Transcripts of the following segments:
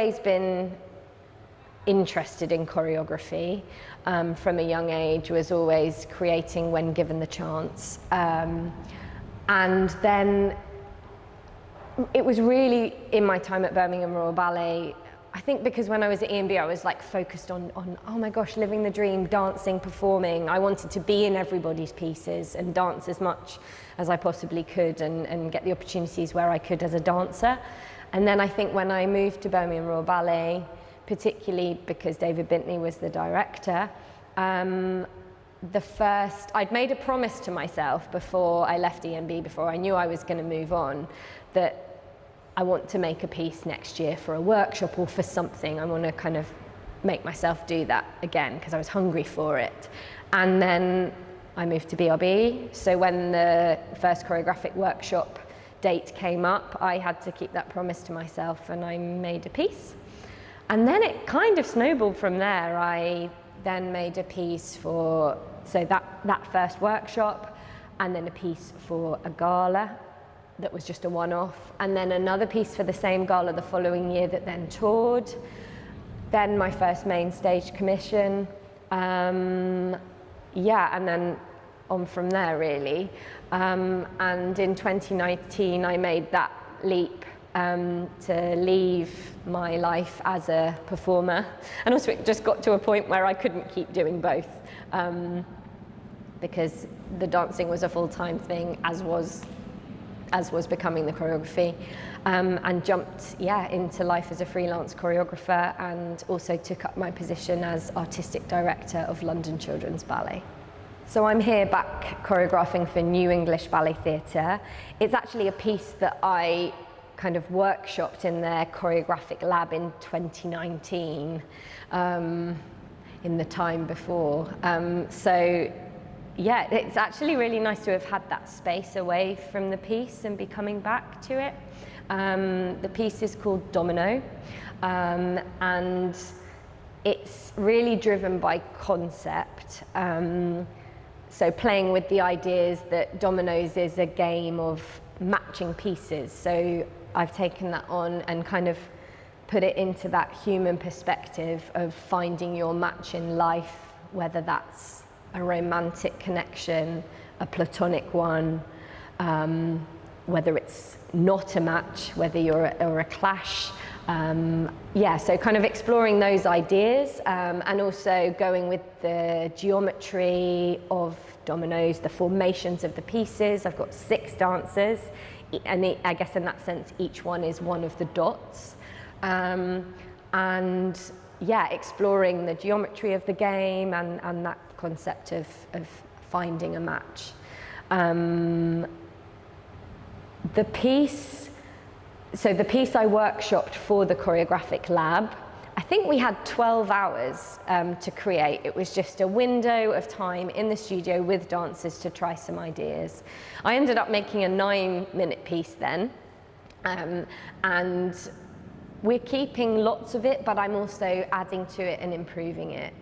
always been interested in choreography from a young age, was always creating when given the chance. And then it was really in my time at Birmingham Royal Ballet, I think because when I was at EMB I was like focused on oh my gosh, living the dream, dancing, performing. I wanted to be in everybody's pieces and dance as much as I possibly could and get the opportunities where I could as a dancer. And then I think when I moved to Birmingham Royal Ballet, particularly because David Bintney was the director, I'd made a promise to myself before I left EMB, before I knew I was going to move on, that I want to make a piece next year for a workshop or for something. I want to kind of make myself do that again because I was hungry for it. And then I moved to BRB, so when the first choreographic workshop date came up, I had to keep that promise to myself and I made a piece. And then it kind of snowballed from there. I then made a piece for that first workshop, and then a piece for a gala that was just a one-off, and then another piece for the same gala the following year that then toured. Then my first main stage commission, and then on from there really. And in 2019 I made that leap to leave my life as a performer, and also it just got to a point where I couldn't keep doing both, because the dancing was a full-time thing, as was becoming the choreography, and jumped into life as a freelance choreographer, and also took up my position as artistic director of London Children's Ballet. So I'm here back choreographing for New English Ballet Theatre. It's actually a piece that I kind of workshopped in their choreographic lab in 2019, in the time before. Yeah, it's actually really nice to have had that space away from the piece and be coming back to it. The piece is called Domino, and it's really driven by concept. So playing with the ideas that dominoes is a game of matching pieces. So I've taken that on and kind of put it into that human perspective of finding your match in life, whether that's a romantic connection, a platonic one, whether it's not a match, whether you're a clash. So kind of exploring those ideas, and also going with the geometry of dominoes, the formations of the pieces. I've got 6 dancers, and I guess in that sense each one is one of the dots. Exploring the geometry of the game and that concept of finding a match. The piece I workshopped for the choreographic lab, I think we had 12 hours to create. It was just a window of time in the studio with dancers to try some ideas. I ended up making a 9-minute piece then, and we're keeping lots of it, but I'm also adding to it and improving it.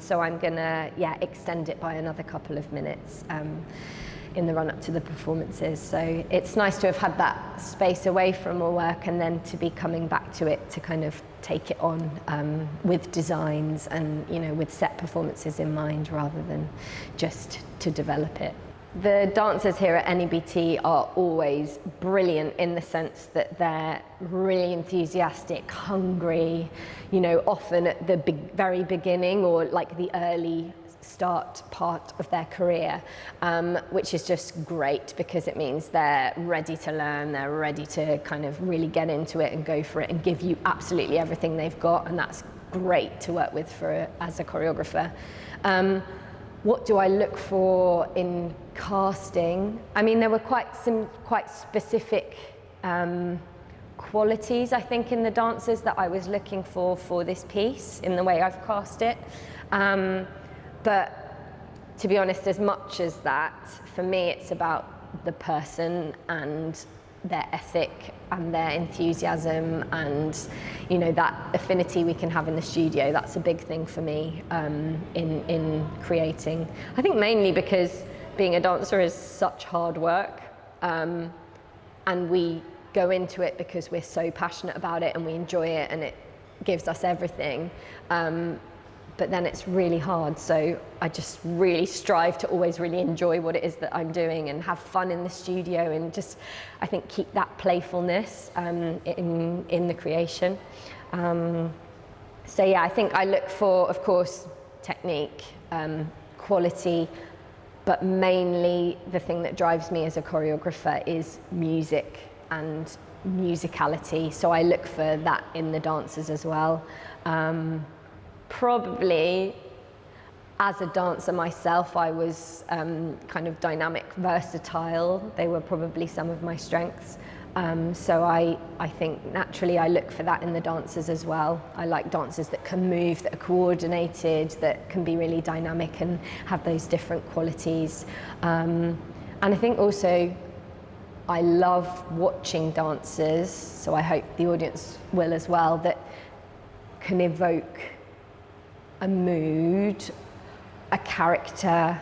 So I'm gonna extend it by another couple of minutes in the run up to the performances. So it's nice to have had that space away from my work and then to be coming back to it to kind of take it on with designs and with set performances in mind rather than just to develop it. The dancers here at NEBT are always brilliant in the sense that they're really enthusiastic, hungry, often at the very beginning or like the early start part of their career, which is just great because it means they're ready to learn, they're ready to kind of really get into it and go for it and give you absolutely everything they've got, and that's great to work with as a choreographer. What do I look for in casting? I mean, there were some quite specific qualities, I think, in the dancers that I was looking for this piece in the way I've cast it. But to be honest, as much as that, for me, it's about the person and their ethic and their enthusiasm and that affinity we can have in the studio. That's a big thing for me in creating. I think mainly because being a dancer is such hard work, and we go into it because we're so passionate about it and we enjoy it, and gives us everything. But then it's really hard, so I just really strive to always really enjoy what it is that I'm doing and have fun in the studio, and just, I think, keep that playfulness in the creation. So yeah, I think I look for, of course, technique, quality, but mainly the thing that drives me as a choreographer is music and musicality. So I look for that in the dancers as well. Probably, as a dancer myself, I was kind of dynamic, versatile. They were probably some of my strengths. So I think naturally I look for that in the dancers as well. I like dancers that can move, that are coordinated, that can be really dynamic and have those different qualities. And I think also I love watching dancers, so I hope the audience will as well, that can evoke a mood, a character,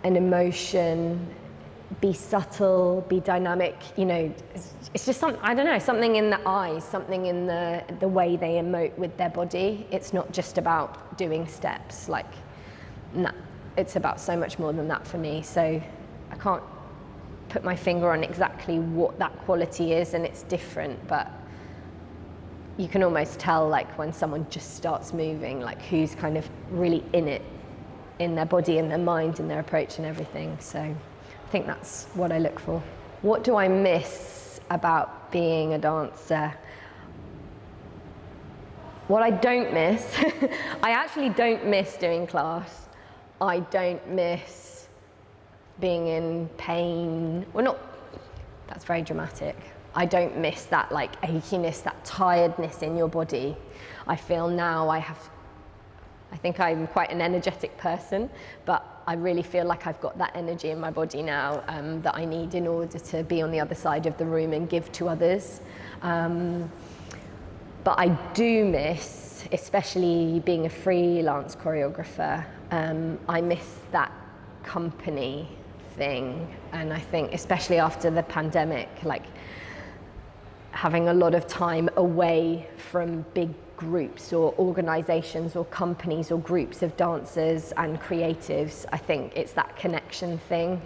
an emotion, be subtle, be dynamic. You know, it's just something, I don't know, something in the eyes, something in the way they emote with their body. It's not just about doing steps, like, nah, it's about so much more than that for me. So I can't put my finger on exactly what that quality is, and it's different, but you can almost tell, like, when someone just starts moving, like who's kind of really in it, in their body and their mind and their approach and everything. So I think that's what I look for. What do I miss about being a dancer? What I don't miss, I actually don't miss doing class. I don't miss being in pain. Well, not, that's very dramatic. I don't miss that, like, achiness, that tiredness in your body. I feel now I think I'm quite an energetic person, but I really feel like I've got that energy in my body now that I need in order to be on the other side of the room and give to others. But I do miss, especially being a freelance choreographer, I miss that company thing. And I think especially after the pandemic, like, having a lot of time away from big groups or organisations or companies or groups of dancers and creatives, I think it's that connection thing.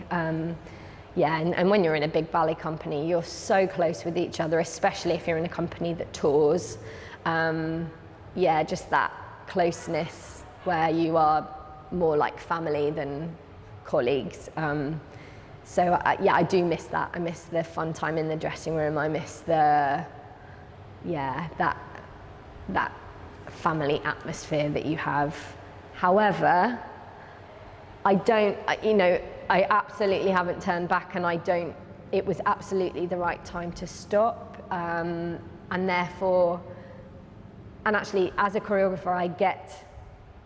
Yeah, and when you're in a big ballet company, you're so close with each other, especially if you're in a company that tours. Yeah, just that closeness where you are more like family than colleagues. So yeah, I do miss that. I miss the fun time in the dressing room. I miss the, yeah, that family atmosphere that you have. However, I don't, you know, I absolutely haven't turned back, and it was absolutely the right time to stop. And therefore, and actually as a choreographer, I get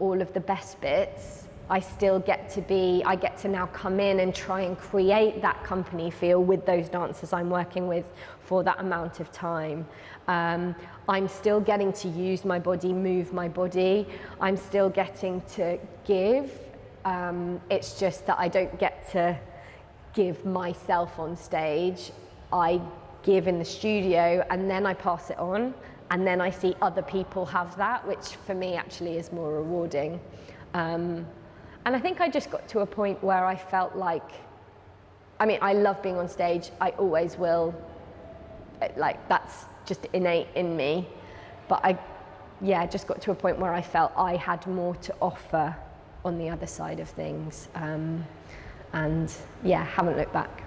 all of the best bits. I get to now come in and try and create that company feel with those dancers I'm working with for that amount of time. I'm still getting to use my body, move my body. I'm still getting to give. It's just that I don't get to give myself on stage. I give in the studio, and then I pass it on, and then I see other people have that, which for me actually is more rewarding. And I think I just got to a point where I felt like, I mean, I love being on stage, I always will, like, that's just innate in me. But I just got to a point where I felt I had more to offer on the other side of things. And yeah, haven't looked back.